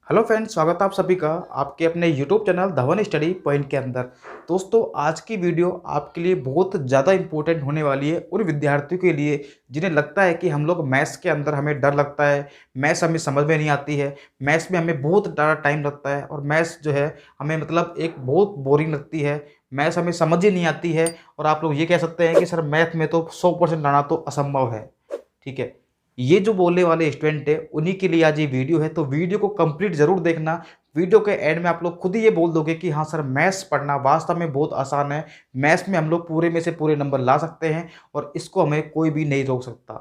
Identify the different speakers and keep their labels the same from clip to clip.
Speaker 1: Hello friends, स्वागत है आप सभी का आपके अपने YouTube channel Dhawan study point के अंदर। दोस्तों, आज की वीडियो आपके लिए बहुत ज़्यादा इंपॉर्टेंट होने वाली है उन विद्यार्थियों के लिए जिन्हें लगता है कि हम लोग मैथ्स के अंदर हमें डर लगता है, मैथ्स हमें समझ में नहीं आती है, मैथ्स में हमें बहुत ज़्यादा टाइम लगता है और मैथ्स जो है हमें मतलब एक बहुत बोरिंग लगती है, मैथ्स हमें समझ ही नहीं आती है। और आप लोग ये कह सकते हैं कि सर मैथ में तो 100% लाना तो असंभव है। ठीक है, ये जो बोलने वाले स्टूडेंट है उन्हीं के लिए आज ये वीडियो है, तो वीडियो को कंप्लीट जरूर देखना। वीडियो के एंड में आप लोग खुद ही ये बोल दोगे कि हाँ सर, मैथ्स पढ़ना वास्तव में बहुत आसान है, मैथ्स में हम लोग पूरे में से पूरे नंबर ला सकते हैं और इसको हमें कोई भी नहीं रोक सकता।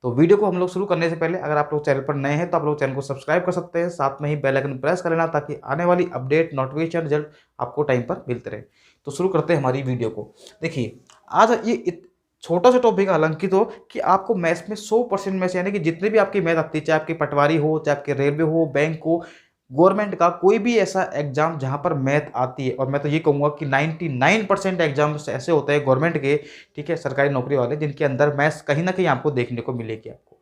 Speaker 1: तो वीडियो को हम लोग शुरू करने से पहले अगर आप लोग चैनल पर नए हैं तो आप लोग चैनल को सब्सक्राइब कर सकते हैं, साथ में ही बेल आइकन प्रेस कर लेना ताकि आने वाली अपडेट नोटिफिकेशन रिजल्ट आपको टाइम पर मिलते रहे। तो शुरू करते हैं हमारी वीडियो को। देखिए, आज ये छोटा सा टॉपिक हालांकि तो कि आपको मैथ्स में 100% में से यानी कि जितने भी आपकी मैथ आती है, चाहे आपकी पटवारी हो, चाहे आपके रेलवे हो, बैंक हो, गवर्नमेंट का कोई भी ऐसा एग्जाम जहां पर मैथ आती है, और मैं तो ये कहूंगा कि 99% एग्जाम्स ऐसे होते हैं गवर्नमेंट के, ठीक है, सरकारी नौकरी वाले, जिनके अंदर मैथ्स कहीं ना कहीं आपको देखने को मिलेगी आपको।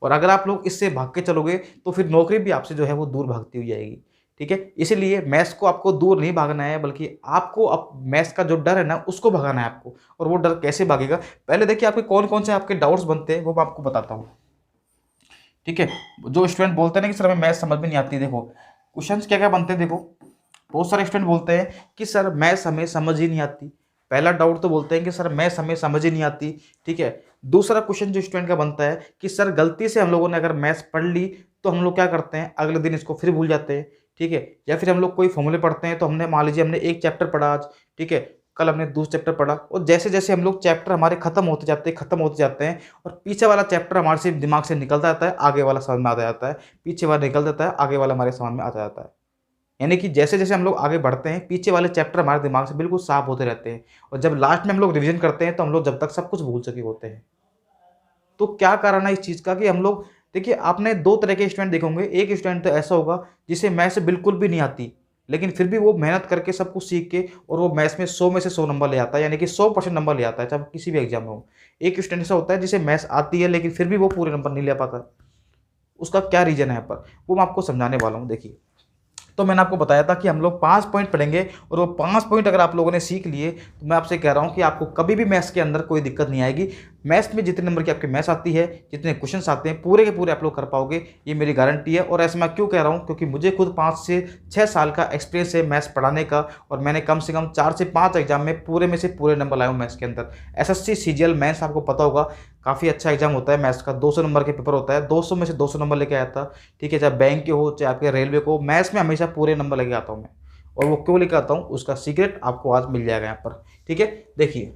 Speaker 1: और अगर आप लोग इससे भाग के चलोगे तो फिर नौकरी भी आपसे जो है वो दूर भागती हुई जाएगी। ठीक है, इसीलिए मैथ्स को आपको दूर नहीं भागना है, बल्कि आपको अब मैथ्स का जो डर है ना उसको भगाना है आपको। और वो डर कैसे भागेगा, पहले देखिए आपके कौन कौन से आपके डाउट्स बनते हैं वो मैं आपको बताता हूँ। ठीक है, जो स्टूडेंट बोलते हैं ना कि सर हमें मैथ्स समझ में नहीं आती, देखो क्वेश्चंस क्या क्या बनते हैं। देखो, बहुत सारे स्टूडेंट बोलते हैं कि सर मैथ्स हमें समझ ही नहीं आती। पहला डाउट तो बोलते हैं कि सर मैथ्स हमें समझ ही नहीं आती। ठीक है, दूसरा क्वेश्चन जो स्टूडेंट का बनता है कि सर गलती से हम लोगों ने अगर मैथ्स पढ़ ली तो हम लोग क्या करते हैं, अगले दिन इसको फिर भूल जाते हैं। ठीक है, या फिर हम लोग कोई फॉर्मूले पढ़ते हैं तो हमने मान लीजिए हमने एक चैप्टर पढ़ा आज, ठीक है, कल हमने दूसरा चैप्टर पढ़ा, और जैसे जैसे हम लोग चैप्टर हमारे खत्म होते जाते हैं और पीछे वाला चैप्टर हमारे से दिमाग से निकल जाता है, आगे वाला समझ में आ जाता है, पीछे वाला निकल जाता है, आगे वाला हमारे समझ में आ जाता है। यानी कि जैसे जैसे हम लोग आगे बढ़ते हैं पीछे वाले चैप्टर हमारे दिमाग से बिल्कुल साफ होते रहते हैं, और जब लास्ट में हम लोग रिवीजन करते हैं तो हम लोग जब तक सब कुछ भूल चुके होते हैं। तो क्या कारण है इस चीज़ का कि हम लोग, देखिए आपने दो तरह के स्टूडेंट देखे होंगे। एक स्टूडेंट तो ऐसा होगा जिसे मैथ्स बिल्कुल भी नहीं आती, लेकिन फिर भी वो मेहनत करके सब कुछ सीख के और वो मैथ्स में 100 में से 100 नंबर ले आता है, यानी कि 100% नंबर ले आता है चाहे किसी भी एग्जाम में हो। एक स्टूडेंट ऐसा होता है जिसे मैथ्स आती है लेकिन फिर भी वो पूरे नंबर नहीं ले पाता। उसका क्या रीजन है यहाँ पर, वो मैं आपको समझाने वाला हूँ। देखिए, तो मैंने आपको बताया था कि हम लोग 5 पॉइंट पढ़ेंगे, और वो 5 पॉइंट अगर आप लोगों ने सीख लिए तो मैं आपसे कह रहा हूँ कि आपको कभी भी मैथ्स के अंदर कोई दिक्कत नहीं आएगी। मैथ्स में जितने नंबर की आपकी मैथ्स आती है, जितने क्वेश्चंस आते हैं, पूरे के पूरे आप लोग कर पाओगे, ये मेरी गारंटी है। और ऐसा मैं क्यों कह रहा हूँ, क्योंकि मुझे खुद 5 से 6 साल का एक्सपीरियंस है मैथ्स पढ़ाने का, और मैंने कम से कम 4 से 5 एग्जाम में पूरे में से पूरे नंबर लाया हूँ मैथ्स के अंदर। एसएससी सीजीएल मैथ्स आपको पता होगा, काफ़ी अच्छा एग्जाम होता है मैथ्स का, 200 नंबर के पेपर होता है, 200 में से 200 नंबर लेके आया था। ठीक है, चाहे बैंक के हो चाहे आपके रेलवे को, मैथ्स में हमेशा पूरे नंबर लेके आता हूँ मैं। और वो क्यों लेके आता हूँ उसका सीक्रेट आपको आज मिल जाएगा यहाँ पर। ठीक है, देखिए,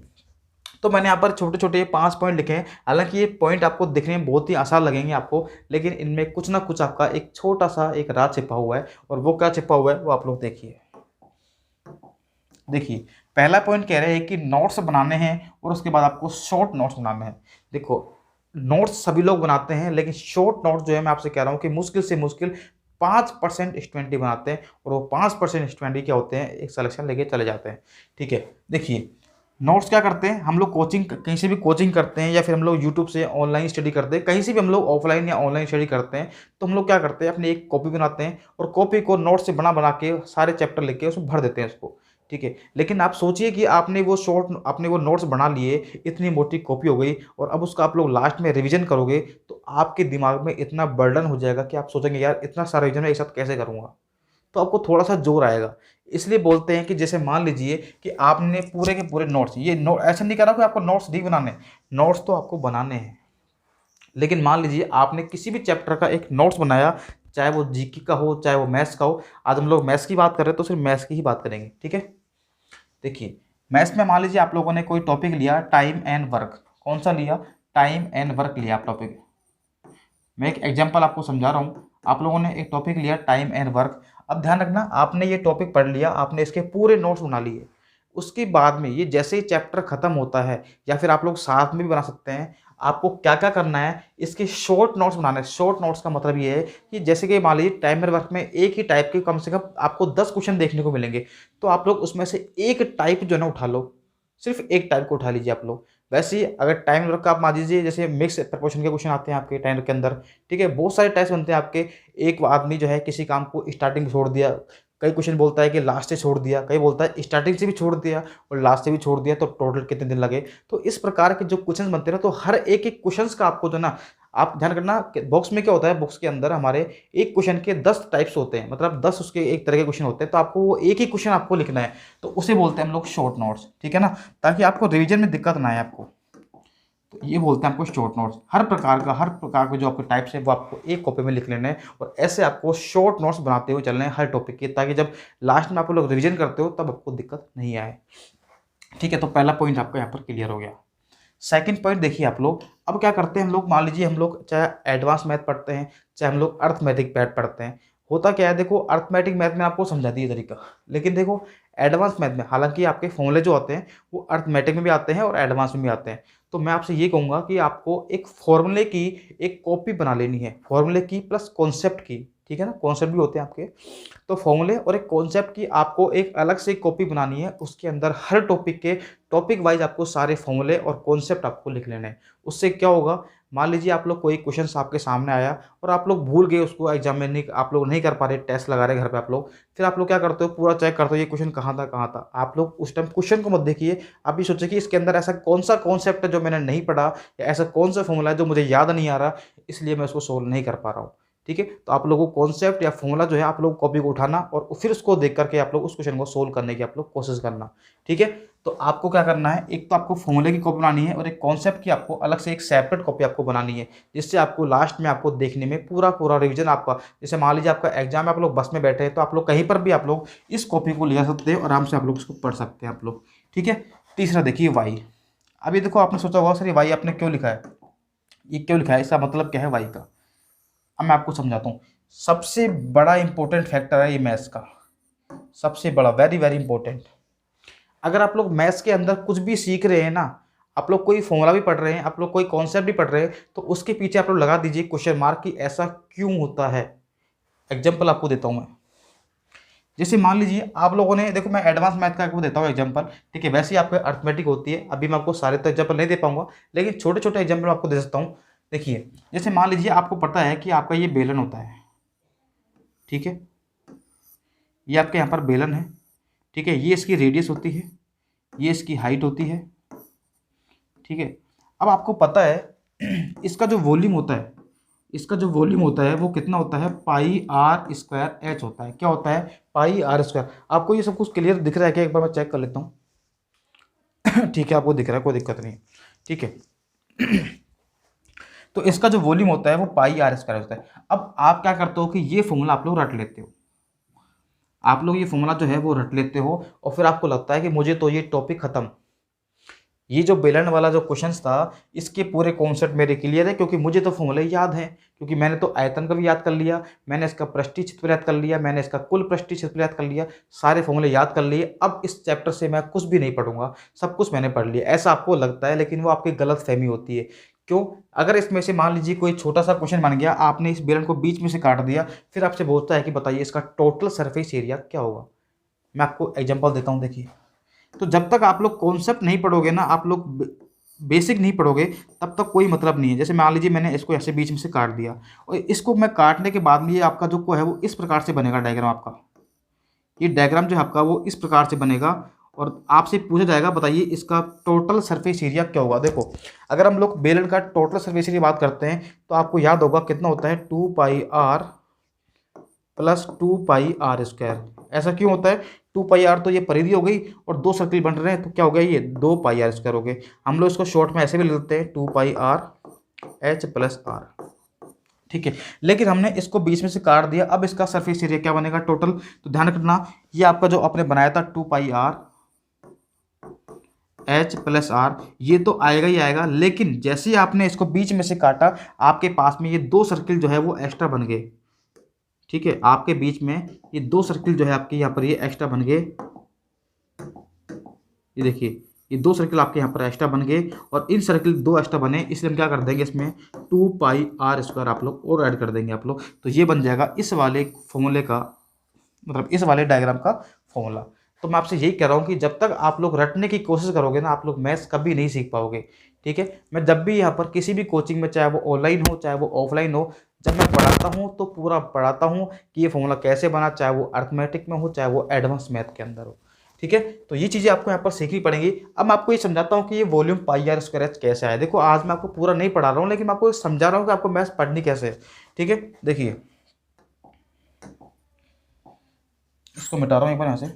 Speaker 1: तो मैंने यहाँ पर छोटे छोटे 5 पॉइंट लिखे हैं। हालांकि ये पॉइंट आपको दिखने में बहुत ही आसान लगेंगे आपको, लेकिन इनमें कुछ ना कुछ आपका एक छोटा सा एक राज छिपा हुआ है, और वो क्या छिपा हुआ है वो आप लोग देखिए। देखिए, पहला पॉइंट कह रहे हैं कि नोट्स बनाने हैं और उसके बाद आपको शॉर्ट नोट्स बनाने हैं। देखो, नोट्स सभी लोग बनाते हैं, लेकिन शॉर्ट नोट्स जो है मैं आपसे कह रहा हूँ कि मुश्किल से मुश्किल 5% स्टूडेंट ही बनाते हैं, और वो 5% स्टूडेंट ही क्या होते हैं, एक सिलेक्शन लेके चले जाते हैं। ठीक है, देखिए, नोट्स क्या करते हैं, हम लोग कोचिंग कहीं से भी कोचिंग करते हैं, या फिर हम लोग यूट्यूब से ऑनलाइन स्टडी करते हैं, कहीं से भी हम लोग ऑफलाइन या ऑनलाइन स्टडी करते हैं, तो हम लोग क्या करते हैं, अपनी एक कॉपी बनाते हैं और कॉपी को नोट से बना बना के सारे चैप्टर लिख के उसमें भर देते हैं उसको। ठीक है, लेकिन आप सोचिए कि आपने वो नोट्स बना लिए, इतनी मोटी कॉपी हो गई, और अब उसका आप लोग लास्ट में रिवीजन करोगे तो आपके दिमाग में इतना बर्डन हो जाएगा कि आप सोचेंगे यार इतना सारा रिवीजन मैं एक साथ कैसे करूँगा। तो आपको थोड़ा सा जोर आएगा। इसलिए बोलते हैं कि जैसे मान लीजिए कि आपने पूरे के पूरे नोट्स, ये नोट ऐसा नहीं करा कि आपको नोट्स नहीं बनाने, नोट्स तो आपको बनाने हैं, लेकिन मान लीजिए आपने किसी भी चैप्टर का एक नोट्स बनाया, चाहे वो जीके का हो चाहे वो मैथ्स का हो। आज हम लोग मैथ्स की बात कर रहे हैं तो सिर्फ मैथ्स की ही बात करेंगे। ठीक है, देखिए, मैथ्स में मान लीजिए आप लोगों ने कोई टॉपिक लिया, टाइम एंड वर्क। कौन सा लिया, टाइम एंड वर्क लिया आप टॉपिक। मैं एक एग्जांपल आपको समझा रहा हूँ। आप लोगों ने एक टॉपिक लिया टाइम एंड वर्क। अब ध्यान रखना, आपने ये टॉपिक पढ़ लिया, आपने इसके पूरे नोट्स बना लिए। उसके बाद में ये जैसे ही चैप्टर खत्म होता है, या फिर आप लोग साथ में भी बना सकते हैं, आपको क्या क्या करना है, इसके शॉर्ट नोट्स बनाना है। शॉर्ट नोट्स का मतलब ये है कि जैसे कि मान लीजिए टाइम एंड वर्क में एक ही टाइप के कम से कम आपको 10 क्वेश्चन देखने को मिलेंगे, तो आप लोग उसमें से एक टाइप जो है ना उठा लो, सिर्फ एक टाइप को उठा लीजिए आप लोग। वैसे ही अगर टाइम वर्क का आप मान लीजिए, जैसे मिक्स प्रपोर्शन के क्वेश्चन आते हैं आपके टाइम वर्क के अंदर, ठीक है, बहुत सारे टेस्ट बनते हैं आपके। एक आदमी जो है किसी काम को स्टार्टिंग में छोड़ दिया, कई क्वेश्चन बोलता है कि लास्ट से छोड़ दिया, कई बोलता है स्टार्टिंग से भी छोड़ दिया और लास्ट से भी छोड़ दिया, तो टोटल कितने दिन लगे। तो इस प्रकार के जो क्वेश्चन बनते हैं ना, तो हर एक एक क्वेश्चन का आपको जो ना, आप ध्यान करना, बॉक्स में क्या होता है, बॉक्स के अंदर हमारे एक क्वेश्चन के 10 टाइप्स होते हैं, मतलब 10 उसके एक तरह के क्वेश्चन होते हैं, तो आपको वो एक ही क्वेश्चन आपको लिखना है, तो उसे बोलते हैं हम लोग शॉर्ट नोट्स, ठीक है ना, ताकि आपको रिवीजन में दिक्कत ना आए आपको। तो ये बोलते हैं आपको शॉर्ट नोट्स। हर प्रकार के जो आपके टाइप्स है वो आपको एक कॉपी में लिख लेने हैं, और ऐसे आपको शॉर्ट नोट्स बनाते हुए चलने हैं हर टॉपिक के, ताकि जब लास्ट में आप लोग रिवीजन करते हो तब आपको दिक्कत नहीं आए, ठीक है। तो पहला पॉइंट आपका यहाँ पर क्लियर हो गया। सेकंड पॉइंट देखिए आप लोग, अब क्या करते हैं हम लोग, मान लीजिए हम लोग चाहे एडवांस मैथ पढ़ते हैं, चाहे हम लोग अर्थमेटिक मैथ पढ़ते हैं, होता क्या है, देखो अर्थमेटिक मैथ में आपको समझा दिया तरीका, लेकिन देखो एडवांस मैथ में हालांकि आपके फॉर्मूले जो होते हैं वो अर्थमेटिक में भी आते हैं और एडवांस में भी आते हैं, तो मैं आपसे ये कहूँगा कि आपको एक फॉर्मूले की एक कॉपी बना लेनी है, फॉर्मूले की प्लस कॉन्सेप्ट की, ठीक है ना, कॉन्सेप्ट भी होते हैं आपके, तो फॉर्मूले और एक कॉन्सेप्ट की आपको एक अलग से कॉपी बनानी है, उसके अंदर हर टॉपिक के टॉपिक वाइज आपको सारे फॉर्मूले और कॉन्सेप्ट आपको लिख लेने हैं। उससे क्या होगा, मान लीजिए आप लोग कोई क्वेश्चन आपके सामने आया और आप लोग भूल गए उसको, एग्जाम में नहीं, आप लोग नहीं कर पा रहे, टेस्ट लगा रहे घर पे आप लोग, फिर आप लोग क्या करते हो, पूरा चेक करते हो ये क्वेश्चन कहाँ था। आप लोग उस टाइम क्वेश्चन को मत देखिए, आप ये सोचिए कि इसके अंदर ऐसा कौन सा कॉन्सेप्ट है जो मैंने नहीं पढ़ा, या ऐसा कौन सा फॉर्मूला है जो मुझे याद नहीं आ रहा, इसलिए मैं उसको सोल्व नहीं कर पा रहा हूँ, ठीक है। तो आप लोगों को कॉन्सेप्ट या फॉर्मूला जो है आप लोग कॉपी को उठाना और फिर उसको देख करके आप लोग उस क्वेश्चन को सोल्व करने की आप लोग कोशिश करना, ठीक है। तो आपको क्या करना है, एक तो आपको फॉर्मूले की कॉपी बनानी है और एक कॉन्सेप्ट की आपको अलग से एक सेपरेट कॉपी आपको बनानी है, जिससे आपको लास्ट में आपको देखने में पूरा पूरा रिवीजन आपका, जैसे मान लीजिए आपका एग्जाम में आप लोग बस में बैठे हैं, तो आप लोग कहीं पर भी आप लोग इस कॉपी को ले जा सकते हैं, आराम से आप लोग इसको पढ़ सकते हैं आप लोग, ठीक है। तीसरा देखिए वाई। अब ये देखो आपने सोचा होगा सर ये वाई आपने क्यों लिखा है, ये क्यों लिखा है, इसका मतलब क्या है वाई का। अब मैं आपको समझाता हूँ। सबसे बड़ा इंपॉर्टेंट फैक्टर है ये मैथ्स का, सबसे बड़ा, वेरी वेरी इंपॉर्टेंट। अगर आप लोग मैथ्स के अंदर कुछ भी सीख रहे हैं ना, आप लोग कोई फॉर्मूला भी पढ़ रहे हैं, आप लोग कोई कॉन्सेप्ट भी पढ़ रहे हैं, तो उसके पीछे आप लोग लगा दीजिए क्वेश्चन मार्क कि ऐसा क्यों होता है। एग्जाम्पल आपको देता हूँ मैं, जैसे मान लीजिए आप लोगों ने, देखो मैं एडवांस मैथ का आपको देता हूँ एग्जांपल, ठीक है, वैसे ही आपको अर्थमेटिक होती है, अभी मैं आपको सारे तो एग्जांपल नहीं दे पाऊंगा, लेकिन छोटे छोटे एग्जांपल आपको दे सकता हूँ। देखिए जैसे मान लीजिए आपको पता है कि आपका ये बेलन होता है, ठीक है, ये आपके यहाँ पर बेलन है, ठीक है, ये इसकी रेडियस होती है, ये इसकी हाइट होती है, ठीक है। अब आपको पता है इसका जो वॉल्यूम होता है, इसका जो वॉल्यूम होता है वो कितना होता है, पाई आर स्क्वायर एच होता है, क्या होता है, पाई आर स्क्वायर। आपको ये सब कुछ क्लियर दिख रहा है क्या, एक बार मैं चेक कर लेता हूँ ठीक है, आपको दिख रहा है, कोई दिक्कत नहीं, ठीक है तो इसका जो वॉल्यूम होता है वो पाई आर स्क्वायर होता है। अब आप क्या करते हो कि ये फॉर्मूला आप लोग रट लेते हो, आप लोग ये फॉर्मूला जो है वो रट लेते हो, और फिर आपको लगता है कि मुझे तो ये टॉपिक खत्म, ये जो बेलन वाला जो क्वेश्चन था इसके पूरे कॉन्सेप्ट मेरे क्लियर है, क्योंकि मुझे तो फॉर्मूले याद है, क्योंकि मैंने तो आयतन का भी याद कर लिया, मैंने इसका पृष्ठीय क्षेत्रफल याद कर लिया, मैंने इसका कुल पृष्ठीय क्षेत्रफल याद कर लिया, सारे फॉर्मूले याद कर लिए। अब इस चैप्टर से मैं कुछ भी नहीं पढ़ूंगा, सब कुछ मैंने पढ़ लिया, ऐसा आपको लगता है, लेकिन वो आपकी गलत फहमी होती है। क्यों, अगर इसमें से मान लीजिए कोई छोटा सा क्वेश्चन बन गया, आपने इस बेलन को बीच में से काट दिया, फिर आपसे बोलता है कि बताइए इसका टोटल सरफेस एरिया क्या होगा। मैं आपको एग्जांपल देता हूँ, देखिए, तो जब तक आप लोग कॉन्सेप्ट नहीं पढ़ोगे ना, आप लोग बेसिक नहीं पढ़ोगे, तब तक कोई मतलब नहीं है। जैसे मान लीजिए मैंने इसको ऐसे बीच में से काट दिया, और इसको मैं काटने के बाद में आपका जो को है वो इस प्रकार से बनेगा डायग्राम आपका, ये डायग्राम जो है आपका वो इस प्रकार से बनेगा, और आपसे पूछा जाएगा बताइए इसका टोटल सरफेस एरिया क्या होगा। देखो अगर हम लोग बेलन का टोटल सरफेस एरिया बात करते हैं, तो आपको याद होगा कितना होता है, 2 pi r plus 2 pi r square. ऐसा क्यों होता है, 2 पाई आर तो ये परिधि हो गई, और दो सर्किल बन रहे हैं, तो क्या हो गया, ये 2 पाई आर स्क्वायर हो गए। हम लोग इसको शॉर्ट में ऐसे भी लिख लेते हैं, 2 pi R H plus are, ठीक है। लेकिन हमने इसको बीच में से काट दिया, अब इसका सरफेस एरिया क्या बनेगा टोटल, तो ध्यान रखना, ये आपका जो आपने बनाया था 2 pi R H plus are, ये तो आएगा ही आएगा, लेकिन जैसे ही आपने इसको बीच में से काटा, आपके पास में ये दो सर्किल जो है वो एक्स्ट्रा बन गए, ठीक है, आपके बीच में ये दो सर्किल जो है आपके यहाँ पर ये एक्स्ट्रा बन गए, ये देखिए ये दो सर्किल आपके यहाँ पर एक्स्ट्रा बन गए, और इन सर्किल दो एक्स्ट्रा बने, इसलिए हम क्या कर देंगे, इसमें 2 पाई आर स्क्वायर आप लोग और ऐड कर देंगे आप लोग, तो ये बन जाएगा इस वाले फॉर्मूले का, मतलब इस वाले डायग्राम का फॉर्मूला। तो मैं आपसे यही कह रहा हूँ कि जब तक आप लोग रटने की कोशिश करोगे ना, आप लोग मैथ्स कभी नहीं सीख पाओगे। ठीक है, मैं जब भी यहाँ पर किसी भी कोचिंग में, चाहे वो ऑनलाइन हो चाहे वो ऑफलाइन हो, जब मैं पढ़ाता हूँ तो पूरा पढ़ाता हूँ कि ये फॉर्मूला कैसे बना, चाहे वो अर्थमेटिक में हो चाहे वो एडवांस मैथ के अंदर हो। ठीक है, तो ये चीज़ें आपको यहाँ पर सीखनी पड़ेंगी। अब मैं आपको ये समझाता हूँ कि ये volume pi r square h कैसे आया। देखो, आज मैं आपको पूरा नहीं पढ़ा रहा हूँ, लेकिन मैं आपको समझा रहा हूँ कि आपको मैथ्स पढ़नी कैसे है। ठीक है, देखिए, इसको मिटा रहा हूँ एक बार यहाँ से।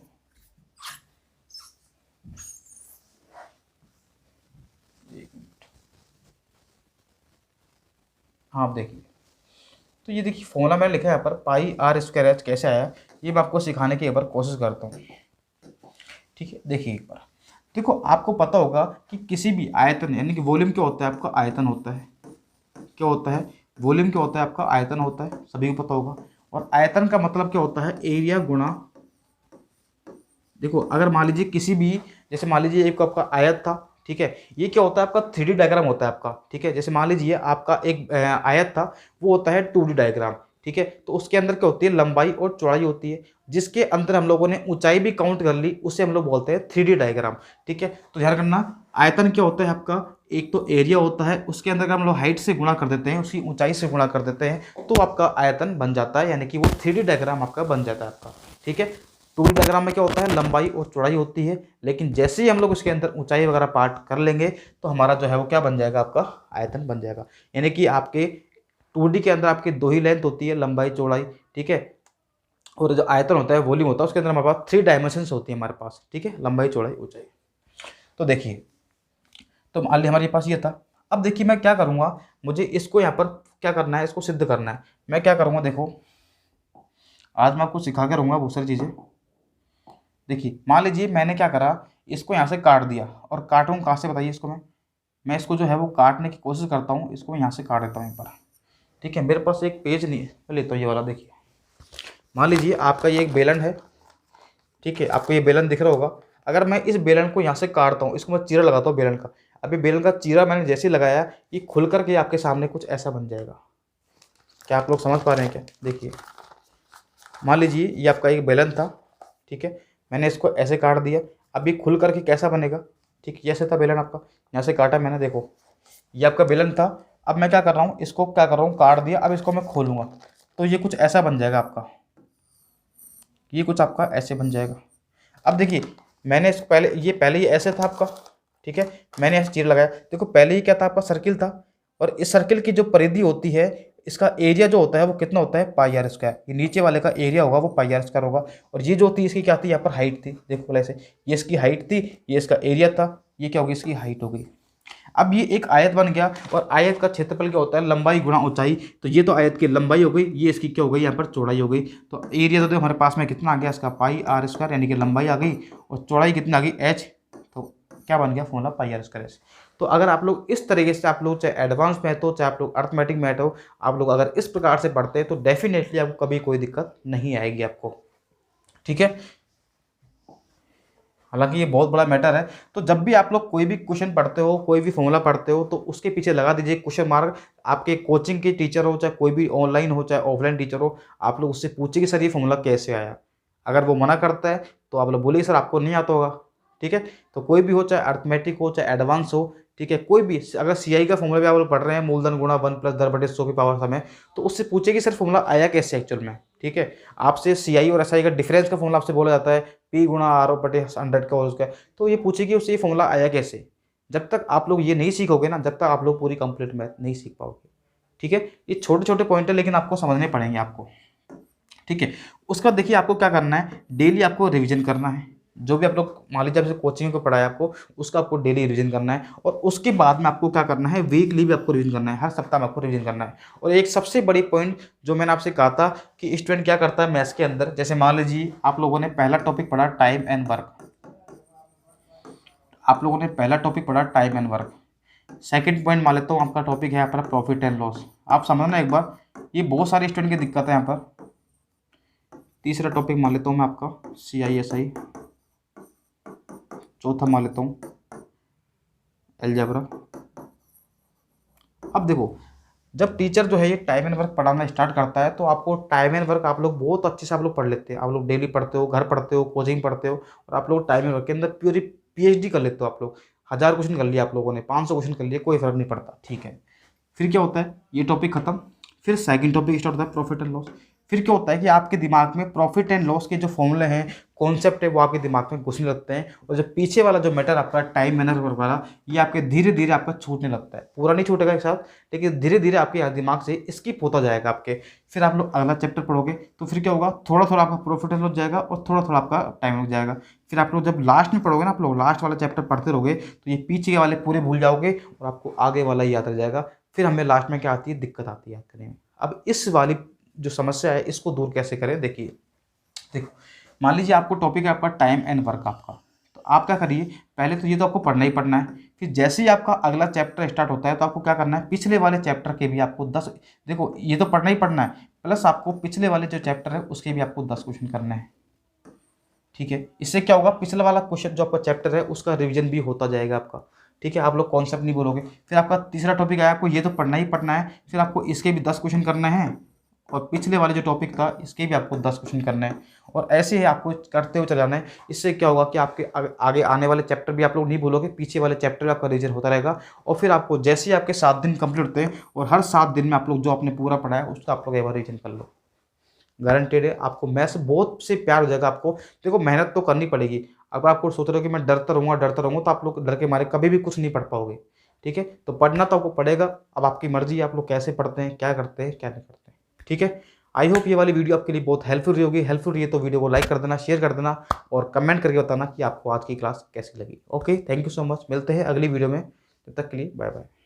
Speaker 1: हाँ, आप देखिए, तो ये देखिए फॉर्मूला मैंने लिखा है यहाँ पर, पाई आर स्क्वायर एच कैसे आया, ये मैं आपको सिखाने की एक बार कोशिश करता हूँ। ठीक है, देखिए एक बार, देखो आपको पता होगा कि किसी भी आयतन, यानी कि वॉल्यूम क्या होता है आपका, आयतन होता है। क्या होता है, वॉल्यूम क्या होता है आपका, आयतन होता है, सभी को पता होगा। और आयतन का मतलब क्या होता है, एरिया गुणा, देखो अगर मान लीजिए किसी भी, जैसे मान लीजिए एक आपका आयत था। ठीक है, ये क्या होता है आपका, 3D डायग्राम होता है आपका। ठीक है, जैसे मान लीजिए आपका एक आयत था, वो होता है 2D डायग्राम। ठीक है, तो उसके अंदर क्या होती है, लंबाई और चौड़ाई होती है, जिसके अंदर हम लोगों ने ऊंचाई भी काउंट कर ली, उसे हम लोग बोलते हैं 3D डायग्राम। ठीक है, तो ध्यान करना, आयतन क्या होता है आपका, एक तो एरिया होता है, उसके अंदर अगर हम लोग हाइट से गुणा कर देते हैं, उसकी ऊंचाई से गुणा कर देते हैं, तो आपका आयतन बन जाता है, यानी कि वो 3D डायग्राम आपका बन जाता है आपका। ठीक है, 2D डायग्राम में क्या होता है, लंबाई और चौड़ाई होती है, लेकिन जैसे ही हम लोग उसके अंदर ऊंचाई वगैरह पार्ट कर लेंगे, तो हमारा जो है वो क्या बन जाएगा, आपका आयतन बन जाएगा। यानी कि आपके 2D के अंदर आपकी दो ही लेंथ होती है, लंबाई चौड़ाई। ठीक है, और जो आयतन होता है, वॉल्यूम होता है, उसके अंदर हमारे पास 3 डायमेंशंस होती है हमारे पास। ठीक है, लंबाई चौड़ाई ऊंचाई। तो देखिए, तो मान लीजिए हमारे पास ये था। अब देखिए मैं क्या करूँगा, मुझे इसको यहाँ पर क्या करना है, इसको सिद्ध करना है। मैं क्या करूँगा, देखो आज मैं आपको सिखा के रहूँगा बहुत सारी चीज़ें। देखिए मान लीजिए मैंने क्या करा, इसको यहाँ से काट दिया, और काटूँ कहाँ से बताइए इसको, मैं इसको जो है वो काटने की कोशिश करता हूँ, इसको मैं यहाँ से काट देता हूँ एक बार। ठीक है, मेरे पास एक पेज नहीं है, मैं लेता हूँ ये वाला। देखिए मान लीजिए आपका ये एक बेलन है। ठीक है, आपको ये बेलन दिख रहा होगा। अगर मैं इस बेलन को यहाँ से काटता हूँ, इसको मैं चीरा लगाता हूँ बेलन का। अभी बेलन का चीरा मैंने जैसे ही लगाया, ये खुल करके आपके सामने कुछ ऐसा बन जाएगा। क्या आप लोग समझ पा रहे हैं क्या, देखिए मान लीजिए ये आपका एक बेलन था। ठीक है, मैंने इसको ऐसे काट दिया, अब ये खुल करके कैसा बनेगा। ठीक है, जैसे था बेलन आपका, यहाँ से काटा मैंने, देखो ये आपका बेलन था। अब मैं क्या कर रहा हूँ, इसको क्या कर रहा हूँ, काट दिया, अब इसको मैं खोलूँगा, तो ये कुछ ऐसा बन जाएगा आपका, ये कुछ आपका ऐसे बन जाएगा। अब देखिए मैंने इसको पहले ये ऐसे था आपका। ठीक है, मैंने ऐसे चीर लगाया, देखो पहले ही क्या था आपका, सर्किल था। और इस सर्किल की जो परिधि होती है, इसका एरिया जो होता है वो कितना होता है, पाई आर स्क्वायर। ये नीचे वाले का एरिया होगा वो पाई आर स्क्वायर होगा। और ये जो थी इसकी क्या थी, यहाँ पर हाइट थी, देखो पहले से, ये इसकी हाइट थी, ये इसका एरिया था, ये क्या होगी, इसकी हाइट हो गई। अब ये एक आयत बन गया, और आयत का क्षेत्रफल क्या होता है, लंबाई गुणा ऊंचाई। तो ये तो आयत की लंबाई हो गई, ये इसकी क्या हो गई, यहाँ पर चौड़ाई हो गई। तो एरिया तो हमारे पास में कितना आ गया इसका, पाई आर स्क्वायर, यानी कि लंबाई आ गई, और चौड़ाई कितनी आ गई, एच। तो क्या बन गया formula, pi r square h. तो अगर आप लोग इस तरीके से, आप लोग चाहे एडवांस मैथ हो चाहे आप लोग अर्थमेटिक मैथ हो, आप लोग अगर इस प्रकार से पढ़ते हैं, तो डेफिनेटली आपको कभी कोई दिक्कत नहीं आएगी आपको। ठीक है, हालांकि ये बहुत बड़ा मैटर है। तो जब भी आप लोग कोई भी क्वेश्चन पढ़ते हो, कोई भी फॉर्मूला पढ़ते हो, तो उसके पीछे लगा दीजिए क्वेश्चन मार्क। आपके कोचिंग के टीचर हो, चाहे कोई भी ऑनलाइन हो चाहे ऑफलाइन टीचर हो, आप लोग उससे पूछिए कि सर ये फॉर्मूला कैसे आया। अगर वो मना करता है तो आप लोग बोलिए सर आपको नहीं आता होगा। ठीक है, तो कोई भी हो, चाहे अर्थमेटिक हो चाहे एडवांस हो। ठीक है, कोई भी, अगर सीआई का फॉर्मूला भी आप लोग पढ़ रहे हैं, मूलधन गुणा 1+10/100 की पावर समय, तो उससे पूछे कि सर फॉर्मूला आया कैसे एक्चुअल में। ठीक है, आपसे सीआई और एसआई का डिफरेंस का फॉर्मूला आपसे बोला जाता है, पी गुणा आर ओ बटे 100 का होल स्क्वायर। तो ये पूछे कि उससे ये फॉर्मूला आया कैसे। जब तक आप लोग ये नहीं सीखोगे ना, जब तक आप लोग पूरी कंप्लीट मैथ नहीं सीख पाओगे। ठीक है, ये छोटे छोटे पॉइंट है, लेकिन आपको समझने पड़ेंगे आपको। ठीक है, उसके बाद देखिए आपको क्या करना है, डेली आपको रिवीजन करना है। जो भी आप लोग मान लीजिए आपसे कोचिंग को पढ़ाया आपको, उसका आपको डेली रिवीजन करना है। और उसके बाद में आपको क्या करना है, वीकली भी आपको रिवीजन करना है, हर सप्ताह में आपको रिवीजन करना है। और एक सबसे बड़ी पॉइंट जो मैंने आपसे कहा था कि स्टूडेंट क्या करता है मैथ्स के अंदर, जैसे मान लीजिए आप लोगों ने पहला टॉपिक पढ़ा टाइम एंड वर्क, आप लोगों ने पहला टॉपिक पढ़ा time and work. Second point मान लेता हूँ आपका टॉपिक है यहाँ पर प्रॉफिट एंड लॉस। आप समझना एक बार, ये बहुत सारे स्टूडेंट की दिक्कत है यहाँ पर। तीसरा टॉपिक मान लेता हूँ मैं आपका CISI। चौथा मान लेता हूँ अलजेब्रा। अब देखो जब टीचर जो है ये टाइम एंड वर्क पढ़ाना स्टार्ट करता है तो आपको टाइम एंड वर्क आप लोग बहुत अच्छे से आप लोग पढ़ लेते हैं। आप लोग डेली पढ़ते हो, घर पढ़ते हो, कोचिंग पढ़ते हो और आप लोग टाइम एंड वर्क के अंदर पूरी पीएचडी कर लेते हो। आप लोग 1000 क्वेश्चन कर लिया आप लोगों ने, 500 क्वेश्चन कर लिए, कोई फर्क नहीं पड़ता, ठीक है। फिर क्या होता है, ये टॉपिक खत्म। फिर सेकंड टॉपिक स्टार्ट होता है, प्रॉफिट एंड लॉस। फिर क्या होता है कि आपके दिमाग में प्रॉफिट एंड लॉस के जो फॉर्मूले हैं, कॉन्सेप्ट है, वो आपके दिमाग में घुसने लगते हैं और जो पीछे वाला जो मैटर आपका टाइम मैनेजमेंट वाला, ये आपके धीरे धीरे आपका छूटने लगता है। पूरा नहीं छूटेगा एक साथ, लेकिन धीरे धीरे आपके दिमाग से स्किप होता जाएगा आपके। फिर आप लोग अगला चैप्टर पढ़ोगे तो फिर क्या होगा, थोड़ा थोड़ा आपका प्रॉफिट एंड लॉस जाएगा और थोड़ा थोड़ा आपका टाइम लग जाएगा। फिर आप लोग जब लास्ट में पढ़ोगे ना, आप लोग लास्ट वाला चैप्टर पढ़ते रहोगे तो ये पीछे वाले पूरे भूल जाओगे और आपको आगे वाला ही याद रह जाएगा। फिर हमें लास्ट में क्या आती है, दिक्कत आती है याद करने में। अब इस वाली जो समस्या है इसको दूर कैसे करें, देखिए देखो, मान लीजिए आपको टॉपिक है आपका टाइम एंड वर्क आपका, तो आप क्या करिए, पहले तो ये तो आपको पढ़ना ही पढ़ना है। फिर जैसे ही आपका अगला चैप्टर स्टार्ट होता है तो आपको क्या करना है, पिछले वाले चैप्टर के भी आपको 10, देखो ये तो पढ़ना ही पढ़ना है, प्लस आपको पिछले वाले जो चैप्टर है उसके भी आपको 10 क्वेश्चन करना है, ठीक है। इससे क्या होगा, पिछला वाला क्वेश्चन जो आपका चैप्टर है उसका रिवीजन भी होता जाएगा आपका, ठीक है। आप लोग कॉन्सेप्ट नहीं बोलोगे। फिर आपका तीसरा टॉपिक आया, आपको ये तो पढ़ना ही पढ़ना है, फिर आपको इसके भी 10 क्वेश्चन करना है और पिछले वाले जो टॉपिक था इसके भी आपको 10 क्वेश्चन करना है और ऐसे ही आपको करते हुए चले जाना है। इससे क्या होगा कि आपके आगे आने वाले चैप्टर भी आप लोग नहीं भूलोगे, पीछे वाले चैप्टर भी आपका रिवीजन होता रहेगा। और फिर आपको जैसे ही आपके 7 दिन कंप्लीट होते हैं और हर 7 दिन में आप लोग जो आपने पूरा पढ़ा है उसका आप लोग एक बार रिवीजन कर लो, गारंटेड है आपको मैथ्स बहुत से प्यार हो जाएगा आपको। देखो मेहनत तो करनी पड़ेगी। अगर आपको सोच रहे हो कि मैं डरता रहूँगा तो आप लोग डर के मारे कभी भी कुछ नहीं पढ़ पाओगे, ठीक है। तो पढ़ना तो आपको पड़ेगा। अब आपकी मर्जी है आप लोग कैसे पढ़ते हैं, क्या करते हैं, क्या नहीं करते हैं, ठीक है। आई होप ये वाली वीडियो आपके लिए बहुत हेल्पफुल रही होगी। हेल्पफुल रही है तो वीडियो को लाइक कर देना, शेयर कर देना और कमेंट करके बताना कि आपको आज की क्लास कैसी लगी। Okay, thank you so much. मिलते हैं अगली वीडियो में, तब तक के लिए बाय बाय।